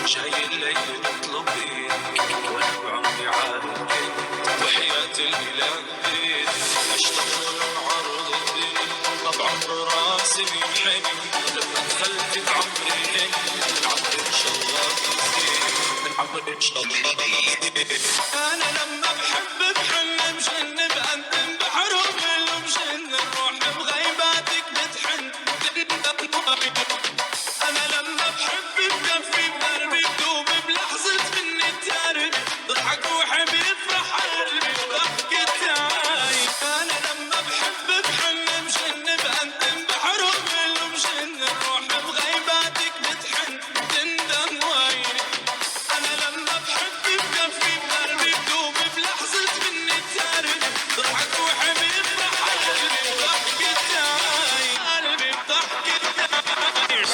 جاي الليل تطلبين وانا بعمري عارفين وحياة البلاد اشتغل العرض الدين طبعا براسي بيحن لما دخلت بعمري العمر ان شاء الله يزيد العمر ان شاء الله يزيد انا لما بحب بحن مشن بقدم بحروف المشن نروح بغيباتك بتحن انا لما بحب بكفي بدربي بدوب بلحظة مني تارب ضحك روحي بيفرح قلبي وضحكتاي انا لما بحب بحن مشن بقدم بحروف المشن نروح بغيباتك بتحن تندم وين انا لما بحب بكفي بدربي بدوب بلحظة مني تارب ضحك روحي بيفرح قلبي وضحكتاي قلبي بضحكتاي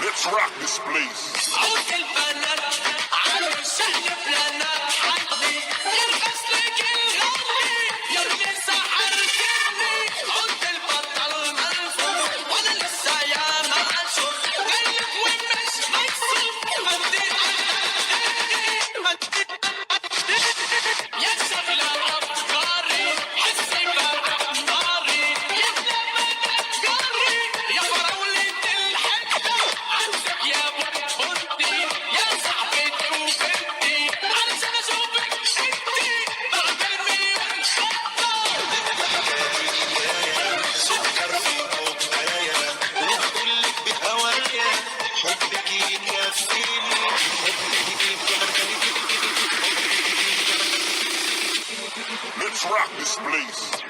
Let's rock this place. عود البنات عامل شهر بلانات حظي يرقص لك الغالي يرمي سحر كلي عود البطل منفوخ وانا لسه يا ما اشوف قلب ومش مكسوف يا شغلة افكاري حسي باحماري يا لما تفكري يا فراولة الحبة عندك يا بنتي يا صاحبتي وبنتي علشان اشوفك انتي بعمل مليون خطة سكر فيك وكفاية وهقول لك بهوايا حبك يكفيني Let's rock this place.